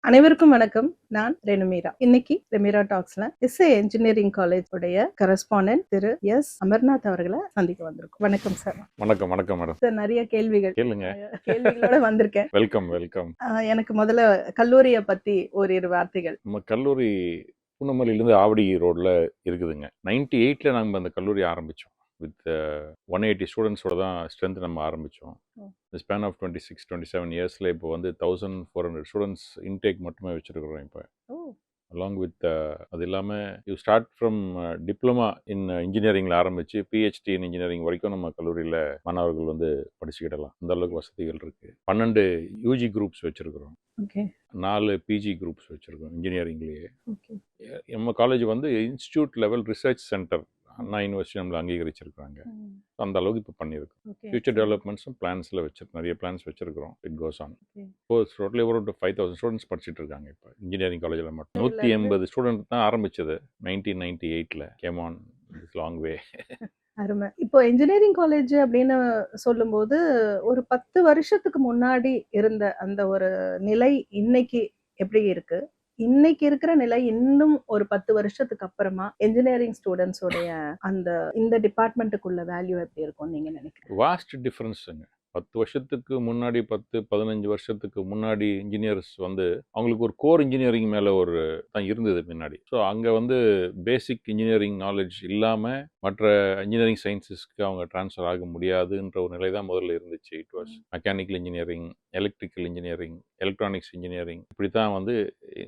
அனைவருக்கும் வணக்கம். நான் ரெனுமீரா. இன்னைக்கு ரெமீரா டாக்ஸ்ல எஸ்ஏ இன்ஜினியரிங் காலேஜ் உடைய கரஸ்பாண்டன்ட் திரு எஸ் அமர்நாத் அவர்களை சந்திக்க வந்திருக்கோம். வணக்கம் சார். வணக்கம் வணக்கம் மேடம். சார், நிறைய கேளுங்க. கேள்விகளோட வந்திருக்கேன். Welcome welcome. எனக்கு முதல்ல கல்லூரியை பத்தி ஓரிரு வார்த்தைகள். நம்ம கல்லூரி பூனமல்லியிலேருந்து ஆவடி ரோட்ல இருக்குதுங்க. 98ல நாங்கள் அந்த கல்லூரி ஆரம்பித்தோம். வித் 180 ஸ்டூடெண்ட்ஸோட தான் ஸ்ட்ரென்த் நம்ம ஆரம்பித்தோம். இந்த ஸ்பேன் ஆஃப் 27 இயர்ஸில் இப்போ வந்து 1400 ஸ்டூடெண்ட்ஸ் இன்டேக் மட்டுமே வச்சுருக்கிறோம். இப்போ அலாங் வித் அது இல்லாமல் you start from diploma in இன்ஜினியரிங்கில் ஆரம்பித்து பிஹெச்டி இன் இன்ஜினியரிங் வரைக்கும் நம்ம கல்லூரியில் மாணவர்கள் வந்து படிச்சுக்கிடலாம். அந்த அளவுக்கு வசதிகள் இருக்குது. 12 யூஜி குரூப்ஸ் வச்சுருக்கிறோம். 4 பிஜி குரூப்ஸ் வச்சுருக்கோம் இன்ஜினியரிங்லேயே. நம்ம காலேஜ் வந்து இன்ஸ்டியூட் லெவல் ரிசர்ச் சென்டர் அண்ணா யூனிவர்சிட்டி நம்மளை அங்கீகரிச்சிருக்காங்க. அந்த அளவுக்கு இப்போ பண்ணியிருக்கோம். ஃபியூச்சர் டெவலப்மெண்ட்ஸும் பிளான்ஸில் நிறைய பிளான்ஸ் வச்சுருக்கிறோம். It goes on. இப்போ டோட்டலி ஒரு 5000 ஸ்டூடெண்ட்ஸ் படிச்சுட்டு இருக்காங்க. இப்போ இன்ஜினியரிங் காலேஜில் மட்டும் 180 ஸ்டூடெண்ட் தான் ஆரம்பிச்சது 1998ல். Came on this long way. அருமை. இப்போ இன்ஜினியரிங் காலேஜ் அப்படின்னு சொல்லும்போது ஒரு 10 வருஷத்துக்கு முன்னாடி இருந்த அந்த ஒரு நிலை இன்னைக்கு எப்படி இருக்கு? இன்னைக்கு இருக்கிற நிலை இன்னும் ஒரு 10 வருஷத்துக்கு அப்புறமா இன்ஜினியரிங் ஸ்டூடெண்ட்ஸோடைய அந்த இந்த டிபார்ட்மெண்ட்டுக்குள்ள வேல்யூ எப்படி இருக்கும் நீங்க நினைக்கிறீங்க? வாஸ்ட் டிஃபரன்ஸுங்க. 10 வருஷத்துக்கு முன்னாடி 10-15 வருஷத்துக்கு முன்னாடி இன்ஜினியர்ஸ் வந்து அவங்களுக்கு ஒரு கோர் இன்ஜினியரிங் மேலே ஒரு தான் இருந்தது முன்னாடி. ஸோ அங்கே வந்து பேசிக் இன்ஜினியரிங் நாலேஜ் இல்லாமல் மற்ற இன்ஜினியரிங் சயின்ஸஸ்க்கு அவங்க ட்ரான்ஸ்ஃபர் ஆக முடியாதுன்ற ஒரு நிலை தான் முதல்ல இருந்துச்சு. It was mechanical engineering, electrical engineering, electronics engineering, இப்படி தான் வந்து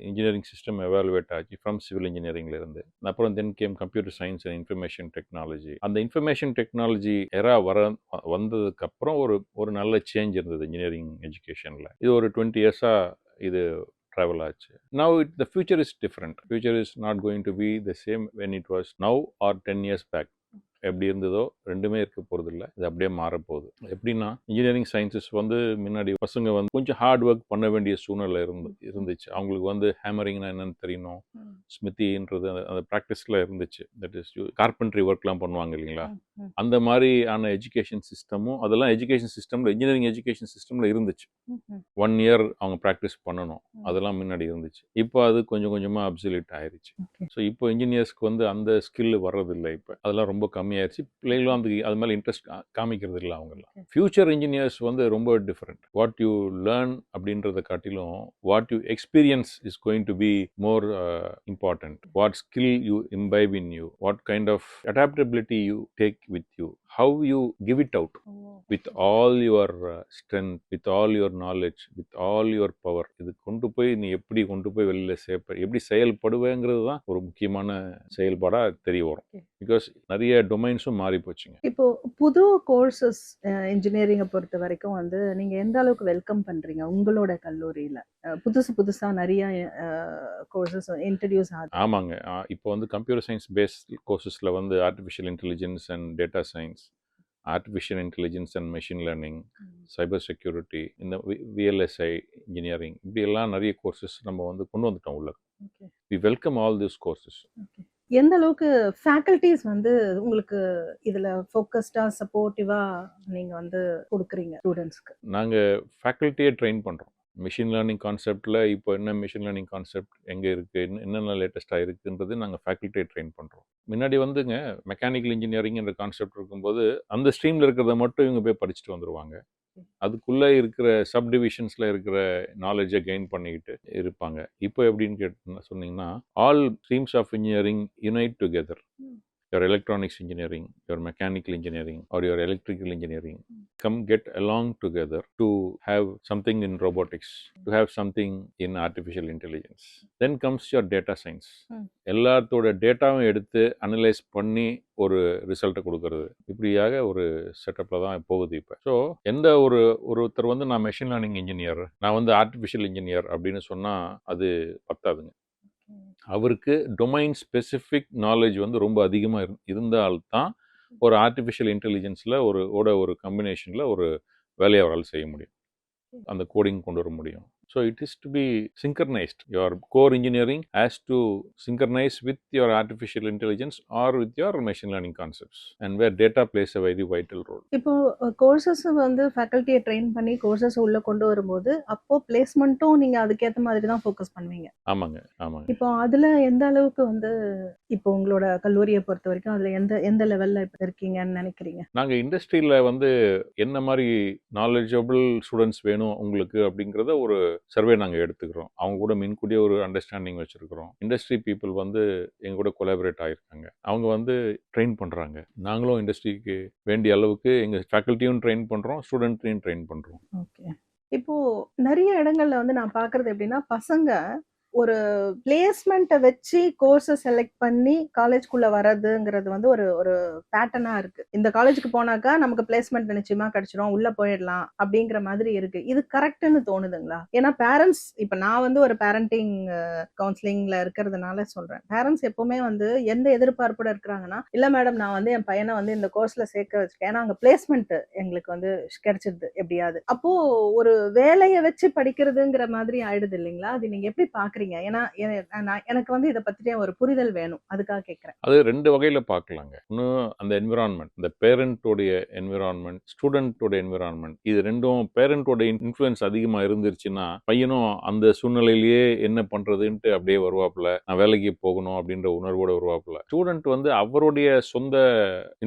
இன்ஜினியரிங் சிஸ்டம் எவாலுவேட் ஆச்சு ஃப்ரம் சிவில் இன்ஜினியரிங்ல இருந்து. அப்புறம் then came computer science and information technology. அந்த இன்ஃபர்மேஷன் டெக்னாலஜி எரா வந்ததுக்கு அப்புறம் ஒரு நல்ல சேஞ்ச் இருந்தது இன்ஜினியரிங் எஜுகேஷனில். இது ஒரு 20 இயர்ஸாக இது travel ஆச்சு. Now the future is different. Future is not going to be the same when it was now or 10 years back. எப்படி இருந்ததோ ரெண்டுமே இருக்க போகிறது இல்லை. இது அப்படியே மாறப்போகுது. எப்படின்னா இன்ஜினியரிங் சயின்சஸ் வந்து முன்னாடி பசங்க வந்து கொஞ்சம் ஹார்ட் ஒர்க் பண்ண வேண்டிய சூழ்நிலை இருந்துச்சு. அவங்களுக்கு வந்து ஹேமரிங்னா என்னன்னு தெரியணும், ஸ்மித்தின்றது அந்த ப்ராக்டிஸில் இருந்துச்சு. தட் இஸ் கார்பென்ட்ரி ஒர்க்லாம் பண்ணுவாங்க இல்லைங்களா, அந்த மாதிரியான எஜுகேஷன் சிஸ்டமும் அதெல்லாம் எஜுகேஷன் சிஸ்டமில் இன்ஜினியரிங் எஜுகேஷன் சிஸ்டமில் இருந்துச்சு. 1 இயர் அவங்க ப்ராக்டிஸ் பண்ணணும், அதெல்லாம் முன்னாடி இருந்துச்சு. இப்போ அது கொஞ்சம் கொஞ்சமாக அப்சல்யூட் ஆயிடுச்சு. ஸோ இப்போ இன்ஜினியர்ஸ்க்கு வந்து அந்த ஸ்கில் வர்றதில்லை. இப்போ அதெல்லாம் ரொம்ப கம்மியாயிருச்சு. பிள்ளைகளும் அது மேலே இன்ட்ரெஸ்ட் காமிக்கிறது இல்லை. அவங்கெல்லாம் ஃபியூச்சர் இன்ஜினியர்ஸ் வந்து ரொம்ப டிஃப்ரெண்ட். வாட் யூ லேர்ன் அப்படின்றத காட்டிலும் what you experience is going to be more important. What skill you imbibe in you, what kind of adaptability you take with you, how you give it out with all your strength, with all your knowledge, with all your power. இது கொண்டு போய் நீ எப்படி கொண்டு போய் வெளியில எப்படி செயல்படுவேங்கிறது தான் ஒரு முக்கியமான செயல்பாடா தெரிய வரும். பிகாஸ் நிறைய டொமைன்ஸும் மாறி போச்சுங்க. இப்போ புது கோர்சஸ் இன்ஜினியரிங்கை பொறுத்த வரைக்கும் வந்து நீங்க எந்த அளவுக்கு வெல்கம் பண்றீங்க உங்களோட கல்லூரியில? புதுசா நிறைய கோர்சஸ் இன்ட்ரடியூஸ் ஆகுது. ஆமாங்க. இப்போ வந்து கம்ப்யூட்டர் சயின்ஸ் பேஸ்ட் கோர்சஸில் வந்து artificial intelligence and data science, artificial intelligence and machine learning, cyber security, இந்த விஎல்எஸ்ஐ இன்ஜினியரிங், இப்படி எல்லாம் நிறைய கோர்சஸ் நம்ம வந்து கொண்டு வந்துட்டோம் உள்ள. We welcome all this courses. எந்த அளவுக்கு ஃபேக்கல்டிஸ் வந்து உங்களுக்கு இதுல ஃபோக்கஸ்டா சப்போர்ட்டிவா நீங்க வந்து கொடுக்குறீங்க ஸ்டூடெண்ட்ஸ்க்கு? நாங்கள் ஃபேக்கல்ட்டியே ட்ரெயின் பண்ணுறோம். மிஷின் லேர்னிங் கான்செப்டில் இப்போ என்ன மிஷின் லேர்னிங் கான்செப்ட் எங்கே இருக்குது, என்னென்ன லேட்டஸ்ட்டாக இருக்குன்றது நாங்கள் ஃபேக்கல்ட்டியை ட்ரெயின் பண்ணுறோம். முன்னாடி வந்துங்க மெக்கானிக்கல் இன்ஜினியரிங்ன்ற கான்செப்ட் இருக்கும்போது அந்த ஸ்ட்ரீமில் இருக்கிறத மட்டும் இவங்க போய் படிச்சுட்டு வந்துடுவாங்க. அதுக்குள்ளே இருக்கிற சப்டிவிஷன்ஸில் இருக்கிற நாலேஜை கெயின் பண்ணிக்கிட்டு இருப்பாங்க. இப்போ எப்படின்னு சொன்னீங்கன்னா all streams of engineering unite together. Your electronics engineering, your mechanical engineering, or your electrical engineering, come get along together to have something in robotics, to have something in artificial intelligence. Then comes your data science. எல்லாத்தோட டேட்டாவும் எடுத்து analyse பண்ணி ஒரு ரிசல்ட்டை கொடுக்கறது, இப்படியாக ஒரு செட்டப்பில் தான் போகுது இப்போ. ஸோ எந்த ஒருத்தர் வந்து நான் மெஷின் லேர்னிங் இன்ஜினியர், நான் வந்து ஆர்டிஃபிஷியல் இன்ஜினியர் அப்படின்னு சொன்னால் அது பத்தாதுங்க. அவருக்கு டொமைன் ஸ்பெசிஃபிக் நாலேஜ் வந்து ரொம்ப அதிகமாக இருந்தால்தான் ஒரு ஆர்டிஃபிஷியல் இன்டெலிஜென்ஸில் ஒரு காம்பினேஷனில் ஒரு வேலையை அவரால் செய்ய முடியும், அந்த கோடிங் கொண்டு வர முடியும். So So it is to be synchronized. Your core engineering has to synchronize with your artificial intelligence or with your machine learning concepts, and where data plays a very vital role. இப்போ courses வந்து ஃபேக்கல்ட்டியை train பண்ணி courses உள்ள கொண்டு வரும்போது அப்போ பிளேஸ்மெண்ட்டும் நீங்க அதுக்கேற்ற மாதிரி தான் ஃபோக்கஸ் பண்ணுவீங்க. ஆமாங்க ஆமாங்க. இப்போ அதுல எந்த அளவுக்கு வந்து இப்போ உங்களோட கல்லூரியை பொறுத்த வரைக்கும் அதுல எந்த எந்த லெவல்ல இப்போ இருக்கீங்கன்னு நினைக்கிறீங்க? நாங்க இண்டஸ்ட்ரியில வந்து என்ன மாதிரி நாலேஜபிள் ஸ்டூடெண்ட்ஸ் வேணும் உங்களுக்கு அப்படிங்கிறத ஒரு சர்வே நாங்கள் எடுத்துக்கிறோம். அவங்க கூட முன்கூட்டியே ஒரு அண்டர்ஸ்டாண்டிங் வச்சிருக்கிறோம். இண்டஸ்ட்ரி பீப்புள் வந்து எங்க கூட கொலாபரேட் ஆயிருக்காங்க. அவங்க வந்து ட்ரெயின் பண்றாங்க. நாங்களும் இண்டஸ்ட்ரிக்கு வேண்டிய அளவுக்கு எங்க ஃபேக்கல்ட்டியும் ட்ரெயின் பண்றோம், ஸ்டூடெண்ட்டையும் ட்ரெயின் பண்றோம். ஓகே. இப்போ நிறைய இடங்கள்ல வந்து நான் பார்க்கறது எப்படின்னா, பசங்க ஒரு பிளேஸ்மெண்ட்டை வச்சு கோர்ஸை செலக்ட் பண்ணி காலேஜ்குள்ள வர்றதுங்கிறது வந்து ஒரு ஒரு பேட்டர்னா இருக்கு. இந்த காலேஜுக்கு போனாக்கா நமக்கு பிளேஸ்மெண்ட் நிச்சயமா கிடைச்சிடும், உள்ள போயிடலாம் அப்படிங்கிற மாதிரி இருக்கு. இது கரெக்ட்னு தோணுதுங்களா? ஏன்னா பேரண்ட்ஸ், இப்ப நான் வந்து ஒரு பேரண்டிங் கவுன்சிலிங்ல இருக்கிறதுனால சொல்றேன். பேரண்ட்ஸ் எப்பவுமே வந்து எந்த எதிர்பார்ப்போட இருக்கிறாங்கன்னா, இல்ல மேடம் நான் வந்து என் பையனை வந்து இந்த கோர்ஸ்ல சேர்க்க வச்சிருக்கேன், ஏன்னா அங்க பிளேஸ்மெண்ட் எங்களுக்கு வந்து கிடைச்சிருது எப்படியாவது. அப்போ ஒரு வேலையை வச்சு படிக்கிறதுங்கிற மாதிரி ஆயிடுது இல்லைங்களா? அது நீங்க எப்படி பாக்குறீங்க? ஏன்னா எனக்கு வந்து இதை பத்தின ஒரு புரிதல் வேணும், அதுக்காக கேட்கிறேன். அது ரெண்டு வகையில பார்க்கலாங்க. ஒன்று அந்த என்விரான்மெண்ட், இந்த பேரண்டோடைய என்விரான்மெண்ட், ஸ்டூடெண்டோட என்விரான்மெண்ட், இது ரெண்டும் பேரண்டோட இன்ஃப்ளூயன்ஸ் அதிகமா இருந்துருச்சுன்னா பையனும் அந்த சூழ்நிலையிலேயே என்ன பண்றதுன்ட்டு அப்படியே வருவாப்புல, நான் வேலைக்கு போகணும் அப்படின்ற உணர்வோட வருவாப்புல. ஸ்டூடெண்ட் வந்து அவருடைய சொந்த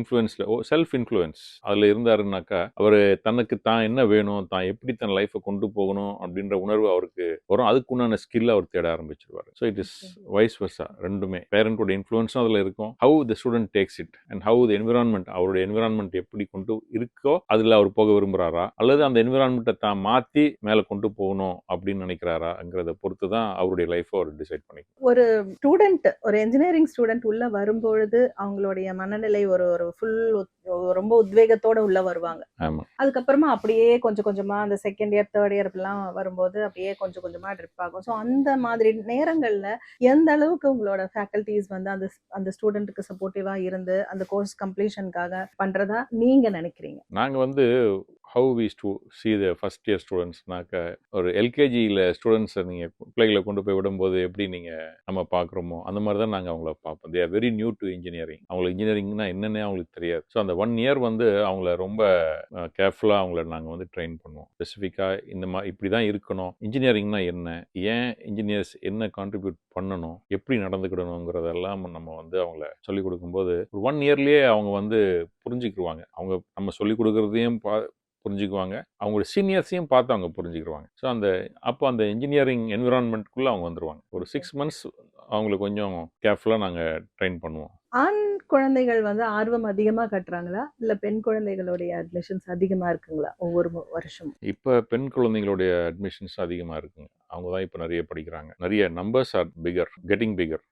இன்ஃப்ளூயன்ஸ்ல செல்ஃப் இன்ஃப்ளூயன்ஸ் அதுல இருந்தாருன்னாக்கா அவர் தனக்கு தான் என்ன வேணும், தான் எப்படி தன் லைஃபை கொண்டு போகணும் அப்படின்ற உணர்வு அவருக்கு வரும். அதுக்குண்டான ஸ்கில் அவர் தேட ஆரம்பிச்சிருவாரு. So it is vice versa. ரெண்டுமே பேரண்டோட இன்ஃப்ளூயன்ஸும் அதில் இருக்கும். How the student takes it and how the environment, அவருடைய என்விரான்மெண்ட் எப்படி கொண்டு இருக்கோ அதில் அவர் போக விரும்புகிறாரா, அல்லது அந்த என்விரான்மெண்ட்டை தான் மாற்றி மேலே கொண்டு போகணும் அப்படின்னு நினைக்கிறாராங்கிறத பொறுத்து தான் அவருடைய லைஃப்பை அவர் டிசைட் பண்ணிக்கணும். ஒரு ஸ்டூடெண்ட், ஒரு இன்ஜினியரிங் ஸ்டூடெண்ட் உள்ள வரும்பொழுது அவங்களுடைய மனநிலை ஒரு ஒரு ஃபுல் ரொம்ப உத்வேகத்தோட உள்ள வருவாங்க. ஆமாம். அதுக்கப்புறமா அப்படியே கொஞ்சம் கொஞ்சமா அந்த செகண்ட் இயர் தேர்ட் இயர் எல்லாம் வரும்போது அப்படியே கொஞ்சம் கொஞ்சமா ட்ரிப் ஆகும். ஸோ அந்த மாதிரி நேரங்கள்ல எந்த அளவுக்கு உங்களோட ஃபேக்கல்டிஸ் வந்து அந்த அந்த ஸ்டூடெண்ட்டுக்கு சப்போர்ட்டிவா இருந்து அந்த கோர்ஸ் கம்ப்ளீஷனுக்காக பண்றதா நீங்க நினைக்கிறீங்க? நாங்கள் வந்து how we see the first year ஸ்டூடெண்ட்ஸ்னாக்க ஒரு எல்கேஜியில் ஸ்டூடெண்ட்ஸை நீங்கள் பிள்ளைகளை கொண்டு போய் விடும்போது எப்படி நீங்கள் நம்ம பார்க்குறோமோ அந்த மாதிரி தான் நாங்கள் அவங்கள பார்ப்போம். They are very new to engineering. அவங்களுக்கு இன்ஜினியரிங்னா என்னென்ன அவங்களுக்கு தெரியாது. ஸோ அந்த 1 year வந்து அவங்கள ரொம்ப கேர்ஃபுல்லாக அவங்கள நாங்கள் வந்து ட்ரெயின் பண்ணுவோம். ஸ்பெசிஃபிக்காக இந்த மாதிரி இப்படி தான் இருக்கணும், இன்ஜினியரிங்னா என்ன, ஏன் இன்ஜினியர்ஸ் என்ன கான்ட்ரிபியூட் பண்ணணும், எப்படி நடந்துக்கிடணுங்கிறதெல்லாம் நம்ம வந்து அவங்கள சொல்லிக் கொடுக்கும்போது ஒரு 1 yearலேயே அவங்க வந்து புரிஞ்சுக்கிடுவாங்க. அவங்க நம்ம சொல்லிக் கொடுக்குறதையும் புரிஞ்சுக்குவாங்க, அவங்களோட சீனியர்ஸையும் பார்த்து அவங்க புரிஞ்சுக்கிடுவாங்க. ஸோ அப்போ அந்த இன்ஜினியரிங் என்விரான்மெண்ட்குள்ளே அவங்க வந்துடுவாங்க. ஒரு 6 months அவங்களுக்கு கொஞ்சம் கேர்ஃபுல்லாக நாங்கள் ட்ரெயின் பண்ணுவோம். ஆண் குழந்தைகள் வந்து ஆர்வம் அதிகமா கட்டுறாங்களா, இல்ல பெண் குழந்தைகளுடைய அட்மிஷன்ஸ் அதிகமா இருக்குங்களா ஒவ்வொரு வருஷமும்? இப்போ பெண் குழந்தைங்களுடைய அட்மிஷன்ஸ் அதிகமாக இருக்குங்க. அவங்க தான் இப்போ நிறைய படிக்கிறாங்க. நிறைய numbers are bigger, getting bigger.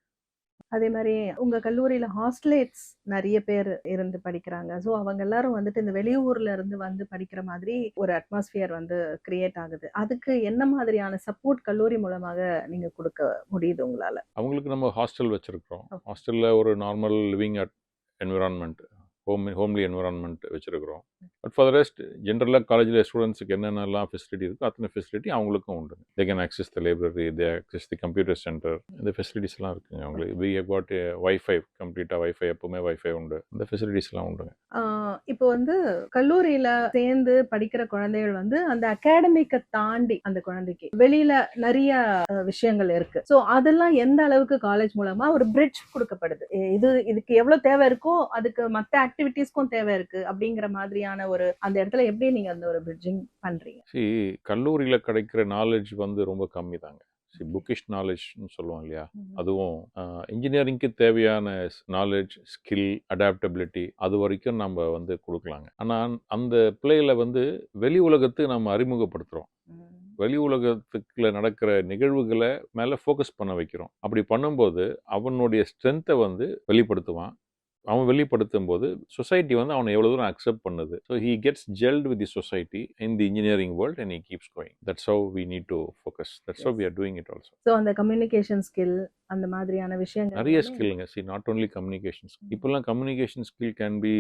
அதே மாதிரி உங்க கல்லூரியில ஹாஸ்டலேட்ஸ் நிறைய பேர் இருந்து படிக்கிறாங்க. ஸோ அவங்க எல்லாரும் வந்துட்டு இந்த வெளியூர்ல இருந்து வந்து படிக்கிற மாதிரி ஒரு அட்மாஸ்பியர் வந்து கிரியேட் ஆகுது. அதுக்கு என்ன மாதிரியான சப்போர்ட் கல்லூரி மூலமாக நீங்க கொடுக்க முடியுது உங்களால? அவங்களுக்கு நம்ம ஹாஸ்டல் வச்சுருக்கிறோம். ஹாஸ்டலில் ஒரு normal living environment, homely environment வச்சுருக்கிறோம். பட் ஃபார் த ரெஸ்ட் ஜென்ரலாக காலேஜில் ஸ்டூடெண்ட்ஸுக்கு என்னென்னலாம் ஃபெசிலிட்டி இருக்கோ அத்தனை ஃபெசிலிட்டி அவங்களுக்கும் உண்டு. They can access the library, they access the computer centre, இந்த ஃபெசிலிட்டிஸ்லாம் இருக்குங்க அவங்களுக்கு. வி ஹவ் காட் வைஃபை, கம்ப்ளீட்டாக வைஃபை, எப்பவுமே வைஃபை உண்டு. இந்த ஃபெசிலிட்டிஸ்லாம் உண்டுங்க. இப்போ வந்து கல்லூரியில சேர்ந்து படிக்கிற குழந்தைகள் வந்து அந்த அகாடமிக்கை தாண்டி அந்த குழந்தைக்கு வெளியில நிறைய விஷயங்கள் இருக்கு. ஸோ அதெல்லாம் எந்த அளவுக்கு காலேஜ் மூலமா ஒரு பிரிட்ஜ் கொடுக்கப்படுது, இதுக்கு எவ்வளவு தேவை இருக்கோ அதுக்கு மற்ற ஆக்டிவிட்டிஸ்க்கும் தேவை இருக்கு அப்படிங்கிற மாதிரியான ஒரு அந்த இடத்துல எப்படி நீங்க அந்த ஒரு பிரிட்ஜிங் பண்றீங்க? கல்லூரியில் கிடைக்கிற நாலேஜ் வந்து ரொம்ப கம்மி தாங்க. புக்கிஷ் நாலேஜ்னு சொல்லுவோம் இல்லையா, அதுவும் இன்ஜினியரிங்க்கு தேவையான நாலேஜ், ஸ்கில், அடாப்டபிலிட்டி அது வரைக்கும் நம்ம வந்து கொடுக்கலாங்க. ஆனால் அந்த பிள்ளைகளை வந்து வெளி உலகத்துக்கு நம்ம அறிமுகப்படுத்துகிறோம். வெளி உலகத்துக்குள்ள நடக்கிற நிகழ்வுகளை மேலே ஃபோக்கஸ் பண்ண வைக்கிறோம். அப்படி பண்ணும்போது அவனுடைய ஸ்ட்ரென்த்தை வந்து வெளிப்படுத்துவான், அவன் வெளிப்படுத்தும் போது சொசைட்டி வந்து அவனை எவ்வளவு தூரம் அக்செப்ட் பண்ணுது. So he gets gelled with the society in the engineering world and he keeps going. That's how we need to focus. That's how we are doing it also. So அந்த communication skill அந்த மாதிரியான விஷயங்கள் நிறைய எல்லாமே ஸ்கில்ங்க. See not only communication. இப்போல்லாம் communication skill can be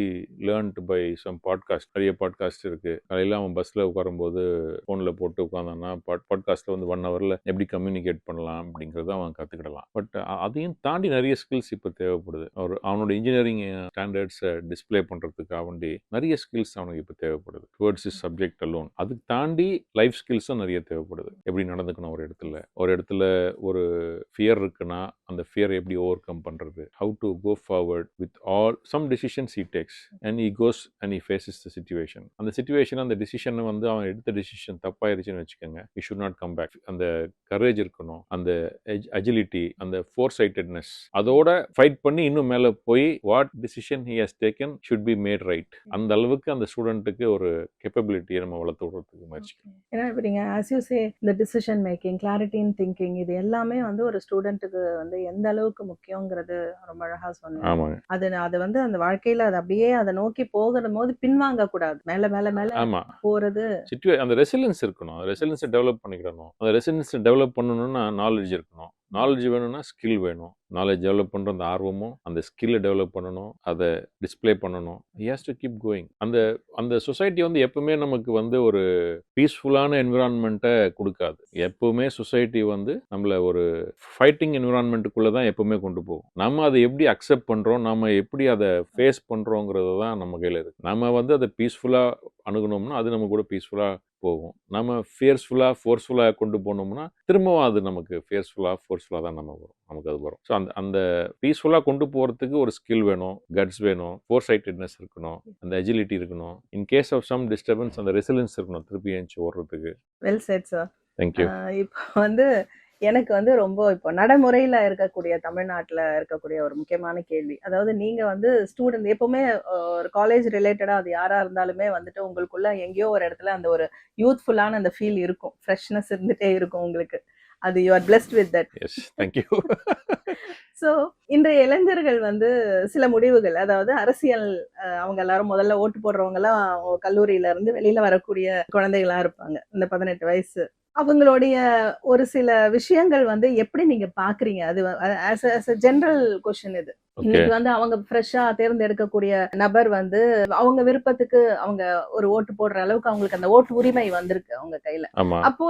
learned by some podcast. நிறைய podcast இருக்கு. காலையில் அவன் பஸ்ஸில் உட்காரும்போது ஃபோனில் போட்டு உட்காந்தான்னா பாட்காஸ்ட்டில் வந்து 1 ஹவரில் எப்படி கம்யூனிகேட் பண்ணலாம் அப்படிங்கிறத அவன் கற்றுக்கிடலாம். பட் அதையும் தாண்டி நிறைய ஸ்கில்ஸ் இப்போ தேவைப்படுது. அவனோட இன்ஜினியரிங் ஸ்டாண்டர்ட்ஸை டிஸ்பிளே பண்ணுறதுக்காக வேண்டி நிறைய ஸ்கில்ஸ் அவனுக்கு இப்போ தேவைப்படுது. Towards is subject alone. அதுக்கு தாண்டி லைஃப் ஸ்கில்ஸும் நிறைய தேவைப்படுது. எப்படி நடந்துக்கணும் ஒரு இடத்துல ஒரு ஃபியர் இருக்குன்னா அந்த ஃபியர் எப்படி ஓவர் கம் பண்ணுறது, how to go forward with all some decisions he takes and he goes and he faces the situation. அந்த சிச்சுவேஷன் அந்த டிசிஷனை வந்து அவன் எடுத்த டிசிஷன் தப்பாயிருச்சுன்னு வச்சுக்கோங்க, he should not come back. அந்த கரேஜ் இருக்கணும், அந்த அஜிலிட்டி, அந்த ஃபோர்சைட்டட்னஸ், அதோட ஃபைட் பண்ணி இன்னும் மேலே போய் what decision he has taken should be made right. அந்த அளவுக்கு அந்த ஸ்டூடெண்ட்டுக்கு ஒரு கேப்பபிலிட்டியை நம்ம வளர்த்து விடுறதுக்கு முயற்சிக்கணும். ஏன்னா இப்போ நீங்கள் ஆஸ் யூ சே இந்த decision making, clarity in thinking, இது எல்லாமே வந்து ஒரு ஸ்டூடெண்ட்டுக்கு வந்து எந்த அளவுக்கு முக்கியங்கிறது ரொம்ப அழகாக சொன்னீங்க. ஆமாங்க. அது வந்து அந்த வாழ்க்கையில் அது அப்படியே அதை நோக்கி போகிற போது பின்வாங்க கூடாது, மேலே மேலே மேலே ஆமாம். போகிறது. அந்த ரெசிலியன்ஸ் இருக்கணும். ரெசிலியன்ஸை டெவலப் பண்ணிக்கணும். அந்த ரெசிலியன்ஸை டெவலப் பண்ணணும்னா நாலேஜ் இருக்கணும். நாலேஜ் வேணும்னா ஸ்கில் வேணும். நாலேஜ் டெவலப் பண்ணுற அந்த ஆர்வமும் அந்த ஸ்கில்லை டெவலப் பண்ணணும், அதை டிஸ்பிளே பண்ணணும். He has to keep going. அந்த சொசைட்டி வந்து எப்பவுமே நமக்கு வந்து ஒரு பீஸ்ஃபுல்லான என்விரான்மெண்ட்டை கொடுக்காது. எப்பவுமே சொசைட்டி வந்து நம்மளை ஒரு ஃபைட்டிங் என்விரான்மெண்ட்டுக்குள்ளே தான் எப்பவுமே கொண்டு போகும். நம்ம அதை எப்படி அக்செப்ட் பண்ணுறோம், நம்ம எப்படி அதை ஃபேஸ் பண்ணுறோங்கிறது தான் நம்ம கையில் இருக்குது. நம்ம வந்து அதை பீஸ்ஃபுல்லாக அணுகணும்னா அது நம்ம கூட பீஸ்ஃபுல்லாக போகும். நம்ம ஃபோர்ஸ்ஃபுல்லாக கொண்டு போனோம்னா திரும்பவும் அது நமக்கு ஃபோர்ஸ்ஃபுல்லாக தான் நமக்கு அது வரும். ஸோ அந்த பீஸ்ஃபுல்லாக கொண்டு போகிறதுக்கு ஒரு ஸ்கில் வேணும், கட்ஸ் வேணும், ஃபோர்சைட்டட்னஸ் இருக்கணும், அந்த அஜிலிட்டி இருக்கணும். In case of some disturbance அந்த ரெசிலியன்ஸ் இருக்கணும் திருப்பி ஏஞ்சி ஓடுறதுக்கு. Well said sir. தேங்க்யூ. இப்போ வந்து எனக்கு வந்து ரொம்ப இப்போ நடைமுறையில் இருக்கக்கூடிய தமிழ்நாட்டில் இருக்கக்கூடிய ஒரு முக்கியமான கேள்வி, அதாவது நீங்கள் வந்து ஸ்டூடெண்ட் எப்போவுமே ஒரு காலேஜ் ரிலேட்டடாக அது யாராக இருந்தாலுமே வந்துட்டு உங்களுக்குள்ள எங்கேயோ ஒரு இடத்துல அந்த ஒரு யூத்ஃபுல்லான அந்த ஃபீல் இருக்கும், ஃப்ரெஷ்னஸ் இருந்துகிட்டே இருக்கும் உங்களுக்கு. அது you are blessed with that. Yes, thank you. So இன்றைய இளைஞர்கள் வந்து சில முடிவுகள், அதாவது அரசியல், அவங்க எல்லாரும் முதல்ல ஓட்டு போடுறவங்கலாம் கல்லூரியில இருந்து வெளியில வரக்கூடிய குழந்தைகளா இருப்பாங்க, இந்த 18 வயசு. அவங்களுடைய ஒரு சில விஷயங்கள் வந்து எப்படி நீங்க பாக்குறீங்க? அது as a ஜெனரல் கொஸ்டின் இது. இன்னைக்கு வந்து அவங்க ஃப்ரெஷ்ஷா தேர்ந்தெடுக்கக்கூடிய நபர் வந்து அவங்க விருப்பத்துக்கு அவங்க ஒரு ஓட்டு போடுற அளவுக்கு அவங்களுக்கு அந்த ஓட்டு உரிமை வந்திருக்கு அவங்க கையில. அப்போ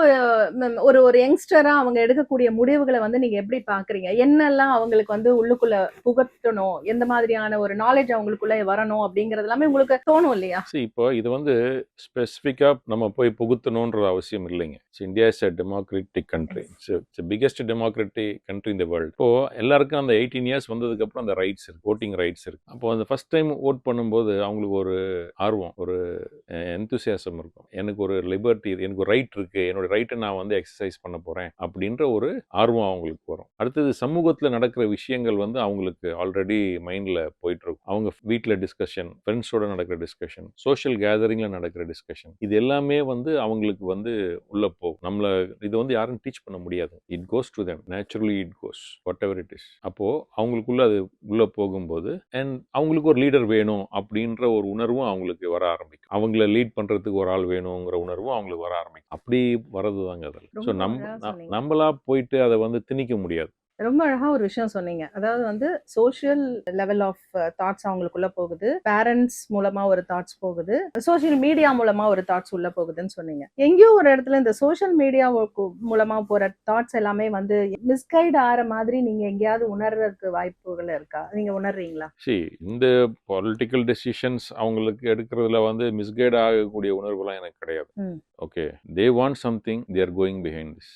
ஒரு யங்ஸ்டரா அவங்க எடுக்கக்கூடிய முடிவுகளை வந்து நீங்க எப்படி பாக்குறீங்க? என்னெல்லாம் அவங்களுக்கு வந்து உள்ளுக்குள்ள புகட்டணும், எந்த மாதிரியான ஒரு நாலேஜ் அவங்களுக்குள்ள வரணும் அப்படிங்கறது எல்லாமே உங்களுக்கு தோணும் இல்லையா? இப்போ இது வந்து ஸ்பெசிஃபிக்கா நம்ம போய் புகுத்தணும்ன்ற அவசியம் இல்லைங்க. India is a democratic country. It's the biggest democratic country in the world. இப்போ எல்லாருக்கும் அந்த 18 இயர்ஸ் வந்ததுக்கு அப்புறம் அந்த ரைட்ஸ் இருக்கு, voting ரைட்ஸ் இருக்கு. அப்போ அந்த ஃபர்ஸ்ட் டைம் ஓட் பண்ணும்போது அவங்களுக்கு ஒரு ஆர்வம், ஒரு எந்தூசியாசம் இருக்கும். எனக்கு ஒரு லிபர்ட்டி, எனக்கு ஒரு ரைட் இருக்கு, என்னோட ரைட்டை நான் வந்து எக்ஸசைஸ் பண்ண போறேன் அப்படின்ற ஒரு ஆர்வம் அவங்களுக்கு வரும். அடுத்தது சமூகத்தில் நடக்கிற விஷயங்கள் வந்து அவங்களுக்கு ஆல்ரெடி மைண்ட்ல போயிட்டு இருக்கும். அவங்க வீட்டில் டிஸ்கஷன், ஃப்ரெண்ட்ஸோட நடக்கிற டிஸ்கஷன், சோஷியல் கேதரிங்ல நடக்கிற டிஸ்கஷன், இது எல்லாமே வந்து அவங்களுக்கு வந்து உள்ள போகும். நம்மள இது வந்து யாரும் டீச் பண்ண முடியாது. It goes to them, naturally it goes, whatever it is. அப்போ அவங்களுக்குள்ள அது உள்ள போகும்போது அண்ட் அவங்களுக்கு ஒரு லீடர் வேணும் அப்படின்ற ஒரு உணர்வும் அவங்களுக்கு வர ஆரம்பிக்கும். அவங்கள லீட் பண்றதுக்கு ஒரு ஆள் வேணுங்கிற உணர்வும் அவங்களுக்கு வர ஆரம்பிக்கும். அப்படி வரதுதாங்க அதில். ஸோ நம்மளா போயிட்டு அதை வந்து திணிக்க முடியாது. ரொம்ப அழகா ஒரு விஷயம் சொன்னீங்க. அதாவது வந்து சோஷியல் லெவல் ஆஃப் தாட்ஸ் அவங்களுக்குள்ள போகுது, பேரண்ட்ஸ் மூலமா ஒரு தாட்ஸ் போகுது, சோஷியல் மீடியா மூலமா ஒரு தாட்ஸ் உள்ள போகுதுன்னு சொன்னீங்க. எங்கேயோ ஒரு இடத்துல இந்த சோஷியல் மீடியா மூலமா போற தாட்ஸ் எல்லாமே வந்து மிஸ்கைட் ஆகிற மாதிரி நீங்க எங்கேயாவது உணர்றதுக்கு வாய்ப்புகள் இருக்கா? நீங்க உணர்றீங்களா? இந்த பொலிட்டிக்கல் டெசிஷன்ஸ் அவங்களுக்கு எடுக்கிறதுல வந்து மிஸ்கைட் ஆகக்கூடிய உணர்வுலாம் எனக்கு கிடையாது. Okay, they want something, they are going behind this.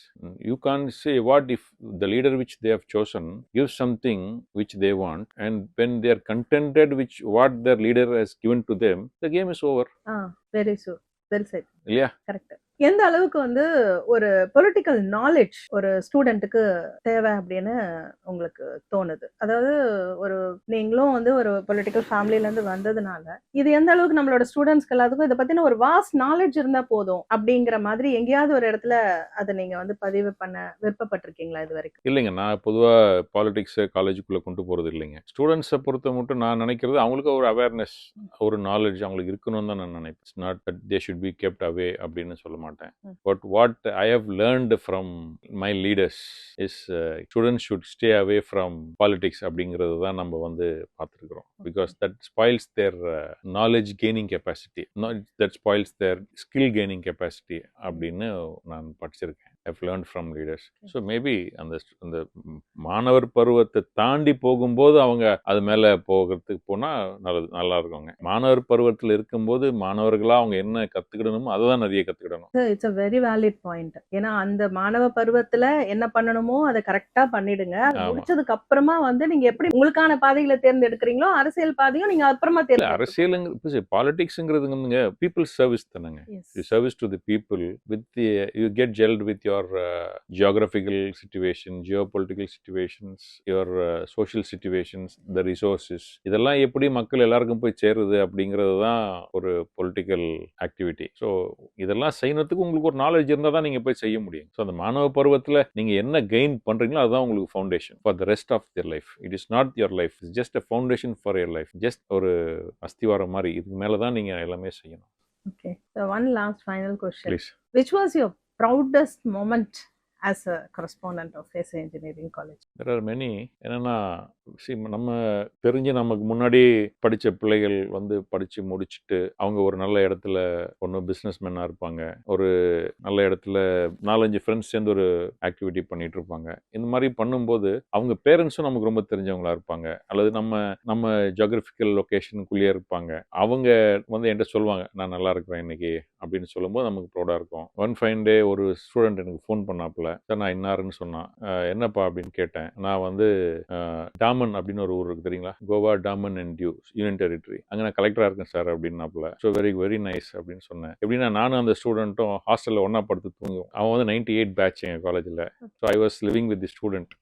You can't say what if the leader which they have chosen gives something which they want, and when they are contented with what their leader has given to them, the game is over. Very so well said. Yeah, correct. எந்த அளவுக்கு வந்து ஒரு political knowledge ஒரு ஸ்டூடெண்ட்டுக்கு தேவை அப்படின்னு உங்களுக்கு தோணுது? அதாவது ஒரு நீங்களும் வந்து ஒரு பொலிட்டிக்கல் ஃபேமிலில இருந்து வந்ததுனால, இது எந்த அளவுக்கு நம்மளோட ஸ்டூடெண்ட்ஸ்க்கு எல்லாத்துக்கும் இத பத்தின ஒரு வாஸ்ட் நாலேட்ஜ் இருந்தா போதும் அப்படிங்கிற மாதிரி எங்கேயாவது ஒரு இடத்துல அத நீங்க வந்து பதிவு பண்ண விருப்பப்பட்டிருக்கீங்களா இதுவரைக்கும்? இல்லைங்க. நான் பொதுவா பாலிடிக்ஸ காலேஜுக்குள்ள கொண்டு போறது இல்லைங்க. ஸ்டூடண்ட்ஸ பொறுத்த மட்டும் நான் நினைக்கிறது, அவங்களுக்கு ஒரு அவேர்னஸ், ஒரு நாலேட்ஜ் அவங்களுக்கு இருக்கணும்னு தான் நான் நினைப்பேன். It's not that they should be kept away அப்படின்னு சொல்ல மாட்டேன். ம். But what I have learned from my leaders is students should stay away from politics அப்படிங்கிறது தான் நம்ம வந்து பார்த்துருக்குறோம். Because that spoils their knowledge gaining capacity, that spoils their skill gaining capacity அப்படின்னு நான் படிச்சிருக்கேன். I've learned from leaders. So maybe அந்த அந்த மாணவர் பருவத்தை தாண்டி போகும்போது அவங்க அது மேல போகிறதுக்கு போனா நல்லா இருக்குங்க. மாணவர் பருவத்தில் இருக்கும்போது மாணவர்களா அவங்க என்ன கத்துக்கிடணுமோ அதை தான் நிறைய கத்துக்கிடணும். It's a very valid point. ஏன்னா அந்த மாணவ பருவத்துல என்ன பண்ணணுமோ அதை கரெக்டா பண்ணிடுங்க. அது ஆமா. முடிச்சதுக்கு அப்புறமா வந்து நீங்க எப்படி உங்களுக்கான பாதைகளை தேர்ந்தெடுக்கிறீங்களோ அரசியல் பாதையும் நீங்க அப்புறமா இல்ல தேர்ந்தெடுக்கணும். அரசியலுங்க பாலிடிக்ஸுங்கிறதுங்க பீப்புள் சர்வீஸ் தானேங்க. Yes. You service to the people with you get gelled with your geographical situation, geopolitical situations, your social situations, the resources. இதெல்லாம் எப்படி மக்கள் எல்லாருக்கும் போய் சேருது அப்படிங்கிறது தான் ஒரு பொலிட்டிக்கல் ஆக்டிவிட்டி. ஸோ இதெல்லாம் செய்யறதுக்கு உங்களுக்கு ஒரு நாலேஜ் இருந்தால் தான் நீங்கள் போய் செய்ய முடியும். ஸோ அந்த மாணவ பருவத்தில் நீங்கள் என்ன கெயின் பண்ணுறீங்களோ அதுதான் உங்களுக்கு foundation for the rest of your life. It is not your life, it's just a foundation for your life. ஜஸ்ட் ஒரு அஸ்திவாரம் மாதிரி, இதுக்கு மேலே தான் நீங்கள் எல்லாமே செய்யணும். Okay. So one last final question. Please. Which was your proudest moment as a correspondent of SA Engineering College? There are many. என்னன்னா நம்ம தெரிஞ்சு நமக்கு முன்னாடி படித்த பிள்ளைகள் வந்து படித்து முடிச்சுட்டு அவங்க ஒரு நல்ல இடத்துல ஒன்று பிஸ்னஸ் மேனாக இருப்பாங்க, ஒரு நல்ல இடத்துல 4-5 ஃப்ரெண்ட்ஸ் சேர்ந்து ஒரு ஆக்டிவிட்டி பண்ணிட்டு இருப்பாங்க. இந்த மாதிரி பண்ணும்போது அவங்க பேரண்ட்ஸும் நமக்கு ரொம்ப தெரிஞ்சவங்களா இருப்பாங்க, அல்லது நம்ம ஜியோகிராஃபிக்கல் லொக்கேஷனுக்குள்ளேயே இருப்பாங்க. அவங்க வந்து என்கிட்ட சொல்லுவாங்க, நான் நல்லா இருக்கிறேன் இன்னைக்கு அப்படின்னு சொல்லும்போது நமக்கு ப்ரௌடாக இருக்கும். ஒன் ஃபைன் டே ஒரு ஸ்டூடெண்ட் எனக்கு ஃபோன் பண்ணாப்புல, சார் நான் இன்னாருன்னு சொன்னான். என்னப்பா அப்படின்னு கேட்டேன். நான் வந்து டாமன் அப்படின்னு ஒரு ஊர் இருக்கு தெரியுங்களா, Goa Daman and Diu union territory, அங்கே நான் கலெக்டராக இருக்கேன் சார் அப்படின்னாப்புல. ஸோ வெரி வெரி நைஸ் அப்படின்னு சொன்னேன். எப்படின்னா நானும் அந்த ஸ்டூடெண்ட்டும் ஹாஸ்டலில் ஒன்றா படுத்து தூங்குவோம். அவன் வந்து 98 பேட்ச் எங்கள் காலேஜில். So I was living with the student.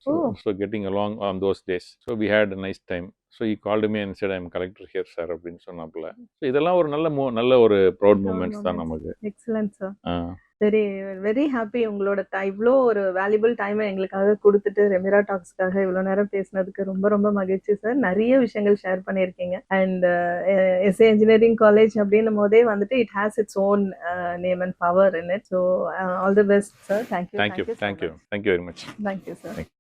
So getting along on those days. So we had a nice time. So he called me and said I am collector here sir அப்படின்னு சொன்னாப்புல. So இதெல்லாம் ஒரு நல்ல ஒரு proud moments தான் நமக்கு. Excellent sir. Very very happy உங்களோட இவ்வளோ ஒரு வேல்யூபிள் டைமை எங்களுக்காக கொடுத்துட்டு ரெமிரா டாக்ஸ்க்காக இவ்வளோ நேரம் பேசினதுக்கு ரொம்ப ரொம்ப மகிழ்ச்சி சார். நிறைய விஷயங்கள் ஷேர் பண்ணியிருக்கீங்க. அண்ட் SA Engineering College அப்படின்னும் போதே வந்துட்டு it has its own name and power in it. So all the best sir. Thank you very much. Thank you sir.